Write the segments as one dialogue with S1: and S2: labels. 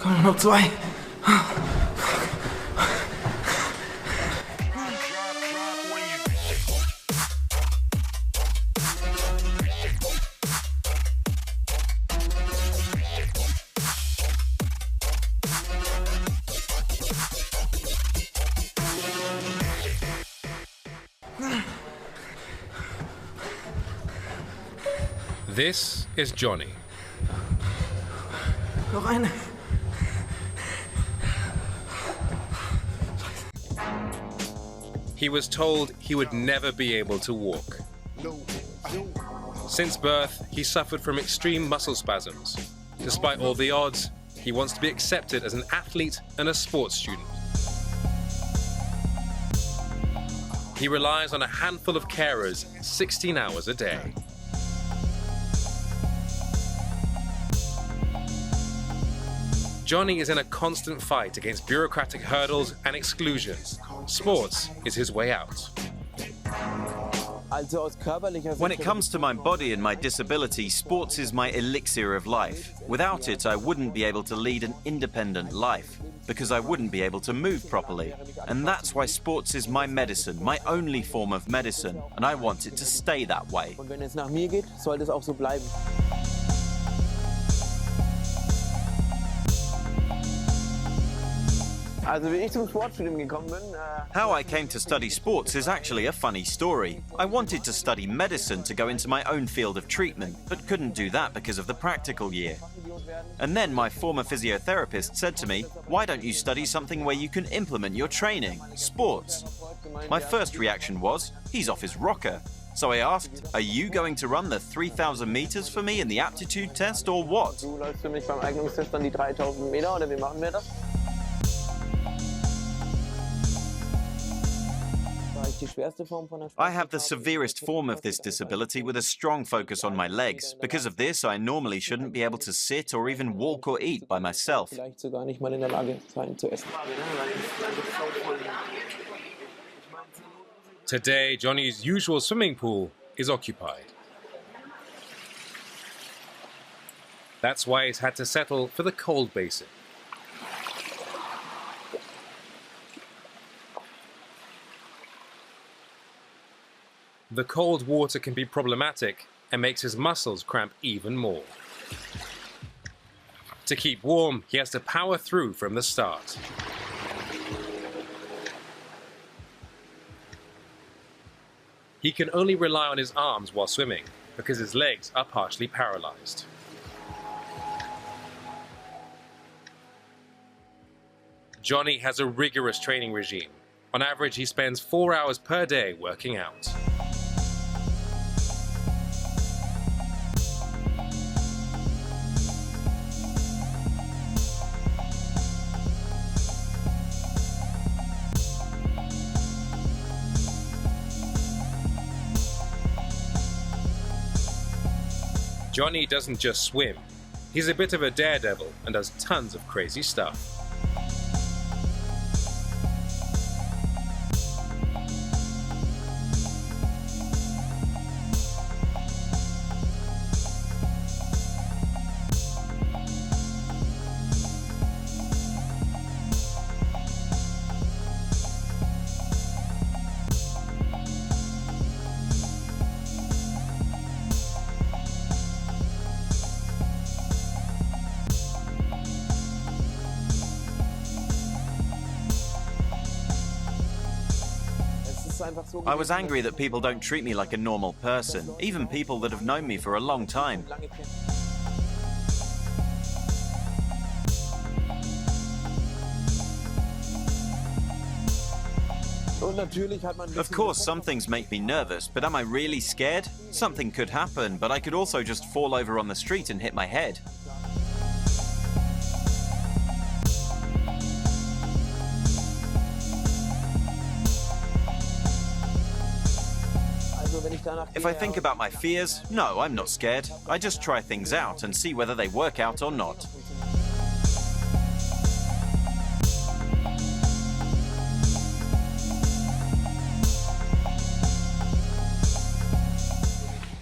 S1: Noch zwei.
S2: This is Johnny.
S1: Noch eine.
S2: He was told he would never be able to walk. Since birth, he suffered from extreme muscle spasms. Despite all the odds, he wants to be accepted as an athlete and a sports student. He relies on a handful of carers 16 hours a day. Johnny is in a constant fight against bureaucratic hurdles and exclusion. Sports is his way out.
S3: When it comes to my body and my disability, sports is my elixir of life. Without it, I wouldn't be able to lead an independent life, because I wouldn't be able to move properly. And that's why sports is my medicine, my only form of medicine, and I want it to stay that way. How I came to study sports is actually a funny story. I wanted to study medicine to go into my own field of treatment, but couldn't do that because of the practical year. And then my former physiotherapist said to me, "Why don't you study something where you can implement your training? Sports." My first reaction was, he's off his rocker. So I asked, "Are you going to run the 3,000 meters for me in the aptitude test or what?" I have the severest form of this disability with a strong focus on my legs. Because of this, I normally shouldn't be able to sit or even walk or eat by myself.
S2: Today, Johnny's usual swimming pool is occupied. That's why he's had to settle for the cold basin. The cold water can be problematic and makes his muscles cramp even more. To keep warm, he has to power through from the start. He can only rely on his arms while swimming because his legs are partially paralyzed. Johnny has a rigorous training regime. On average, he spends 4 hours per day working out. Johnny doesn't just swim. He's a bit of a daredevil and does tons of crazy stuff.
S3: I was angry that people don't treat me like a normal person, even people that have known me for a long time. Of course, some things make me nervous, but am I really scared? Something could happen, but I could also just fall over on the street and hit my head. If I think about my fears, no, I'm not scared. I just try things out and see whether they work out or not.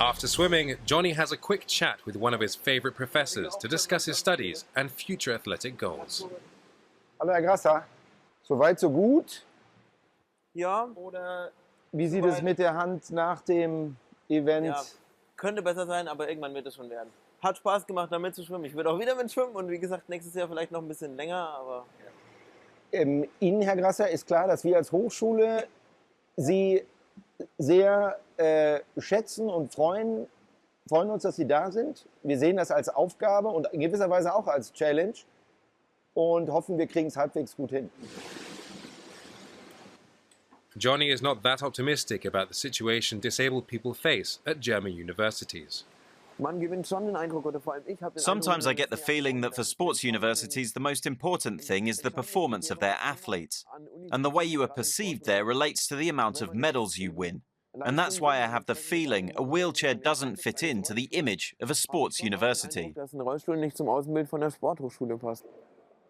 S2: After swimming, Johnny has a quick chat with one of his favorite professors to discuss his studies and future athletic goals.
S1: Hallo Herr Grasser, soweit so gut?
S4: Ja, oder
S1: Wie sieht es mit der Hand nach dem Event?
S4: ja, könnte besser sein, aber irgendwann wird es schon werden. Hat Spaß gemacht, da mitzuschwimmen. Ich würde auch wieder mitschwimmen und wie gesagt, nächstes Jahr vielleicht noch ein bisschen länger, aber...
S1: Ihnen, Herr Grasser, ist klar, dass wir als Hochschule Sie sehr schätzen und freuen uns, dass Sie da sind. Wir sehen das als Aufgabe und in gewisser Weise auch als Challenge und hoffen, wir kriegen es halbwegs gut hin.
S2: Johnny is not that optimistic about the situation disabled people face at German universities.
S4: Man gewinnt schon den Eindruck, oder vor allem ich habe den
S3: Sometimes I
S4: Eindruck,
S3: get the feeling that for sports universities, the most important thing is the performance of their athletes. And the way you are perceived there relates to the amount of medals you win. And that's why I have the feeling a wheelchair doesn't fit into the image of a sports university.
S4: dass ein Rollstuhl nicht zum Außenbild von der Sporthochschule passt.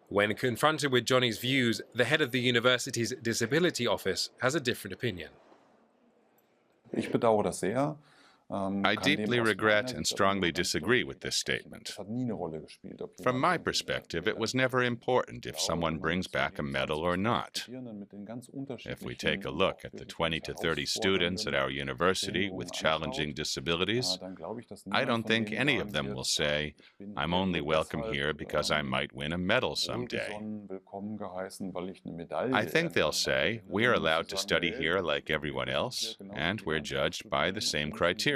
S2: When confronted with Johnny's views, the head of the university's disability office has a different opinion.
S5: Ich bedauere das sehr.
S6: I deeply regret and strongly disagree with this statement. From my perspective, it was never important if someone brings back a medal or not. If we take a look at the 20 to 30 students at our university with challenging disabilities, I don't think any of them will say, I'm only welcome here because I might win a medal someday. I think they'll say, we're allowed to study here like everyone else, and we're judged by the same criteria.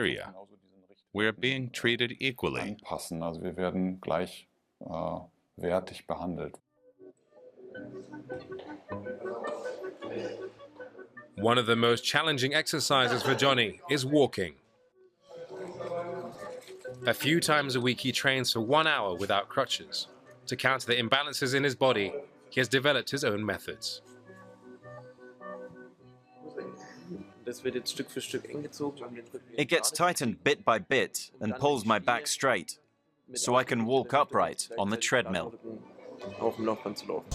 S6: We're being treated equally.
S5: Also wir werden gleichwertig behandelt.
S2: One of the most challenging exercises for Johnny is walking. A few times a week he trains for 1 hour without crutches. To counter the imbalances in his body, he has developed his own methods.
S4: Das wird jetzt Stück für Stück eng gezogen, um den Rücken.
S3: It gets tightened bit by bit and pulls my back straight, so I can walk upright on the treadmill.
S4: Auf dem Laufband zu laufen.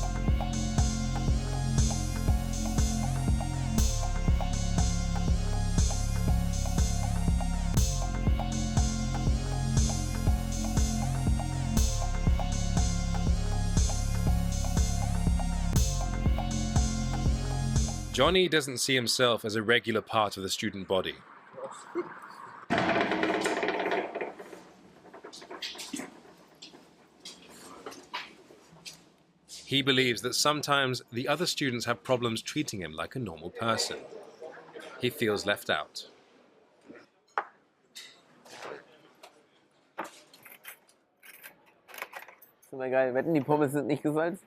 S2: Johnny doesn't see himself as a regular part of the student body. He believes that sometimes the other students have problems treating him like a normal person. He feels left out.
S4: Das ist immer geil. Wetten, die Pommes sind nicht gesalzt?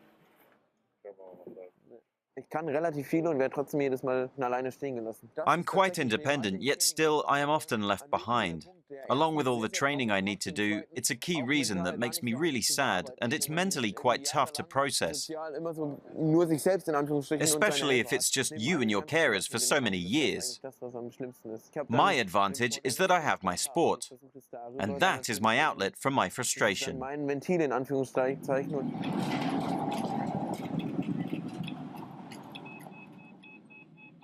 S4: Ich kann relativ viel und werde trotzdem jedes Mal alleine stehen gelassen.
S3: I'm quite independent, yet still I am often left behind. Along with all the training I need to do, it's a key reason that makes me really sad, and it's mentally quite tough to process.
S4: Immer so nur sich selbst in Anführungsstrichen.
S3: Especially if it's just you and your carers for so many years.
S4: Das, was am schlimmsten ist. Ich hab
S3: My advantage is that I have my sport, and that is my outlet for my frustration.
S4: Mein Ventil in Anführungszeichen. Und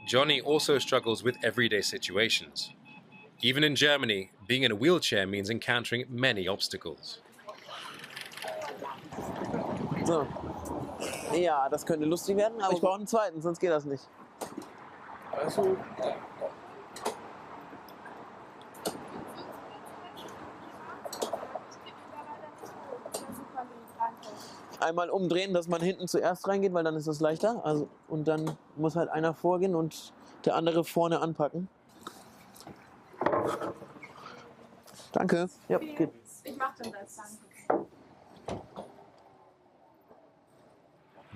S2: Johnny also struggles with everyday situations. Even in Germany, being in a wheelchair means encountering many obstacles.
S4: so. Ja, das könnte lustig werden, aber ich brauche einen zweiten, sonst geht das nicht. Also. Einmal umdrehen, dass man hinten zuerst reingeht, weil dann ist das leichter. Also, und dann muss halt einer vorgehen und der andere vorne anpacken. Danke. Ja, geht.
S7: Ich mach dann das, danke.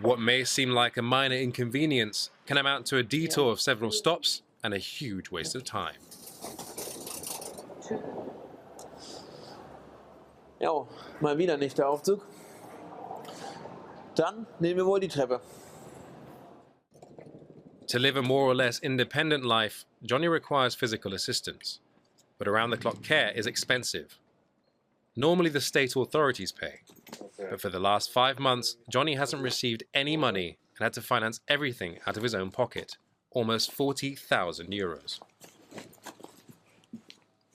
S2: What may seem like a minor inconvenience can amount to a detour of several stops and a huge waste of time.
S4: Ja, mal wieder nicht der Aufzug. Dann nehmen wir wohl die Treppe.
S2: To live a more or less independent life, Johnny requires physical assistance, but around-the-clock care is expensive. Normally the state authorities pay, but for the last 5 months, Johnny hasn't received any money and had to finance everything out of his own pocket, almost 40,000 euros.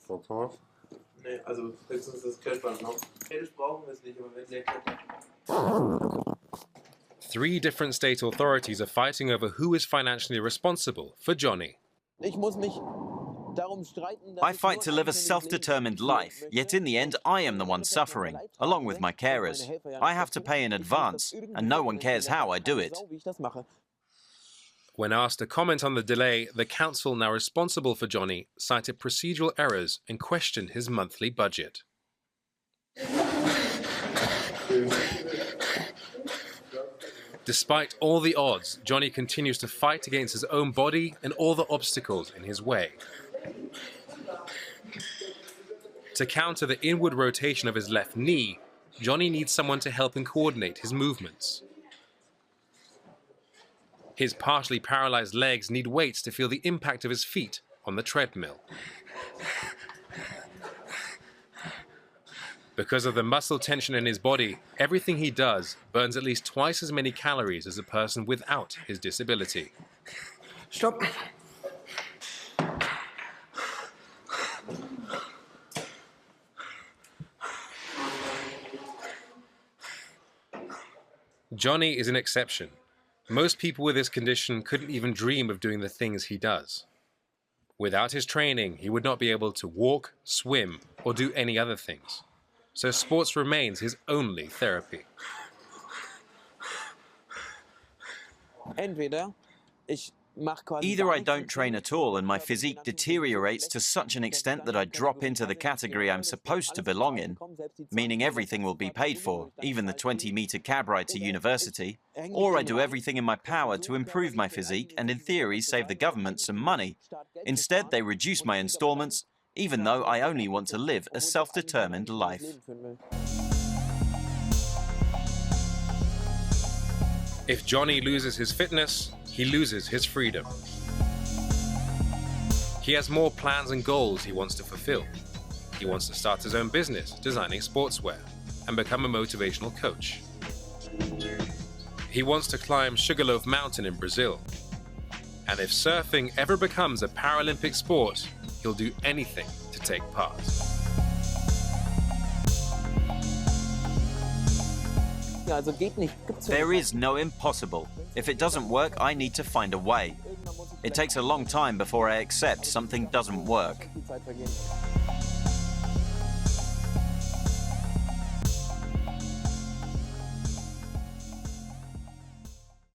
S4: Nee, also höchstens das Klettern noch. Händisch brauchen wir es nicht, aber wenn der klettert.
S2: 3 different state authorities are fighting over who is financially responsible for Johnny.
S4: Ich muss mich darum streiten, dass
S3: I fight to live a self-determined life, yet in the end I am the one suffering, along with my carers. I have to pay in advance, and no one cares how I do it.
S2: When asked to comment on the delay, the council now responsible for Johnny cited procedural errors and questioned his monthly budget. Despite all the odds, Johnny continues to fight against his own body and all the obstacles in his way. To counter the inward rotation of his left knee, Johnny needs someone to help him coordinate his movements. His partially paralyzed legs need weights to feel the impact of his feet on the treadmill. Because of the muscle tension in his body, everything he does burns at least twice as many calories as a person without his disability.
S8: Stop.
S2: Johnny is an exception. Most people with this condition couldn't even dream of doing the things he does. Without his training, he would not be able to walk, swim, or do any other things. So sports remains his only therapy.
S3: Either I don't train at all and my physique deteriorates to such an extent that I drop into the category I'm supposed to belong in, meaning everything will be paid for, even the 20-meter cab ride to university, or I do everything in my power to improve my physique and in theory save the government some money. Instead, they reduce my installments, even though I only want to live a self-determined life.
S2: If Johnny loses his fitness, he loses his freedom. He has more plans and goals he wants to fulfill. He wants to start his own business, designing sportswear, and become a motivational coach. He wants to climb Sugarloaf Mountain in Brazil. And if surfing ever becomes a Paralympic sport, he'll do anything to take part.
S3: There is no impossible. If it doesn't work, I need to find a way. It takes a long time before I accept something doesn't work.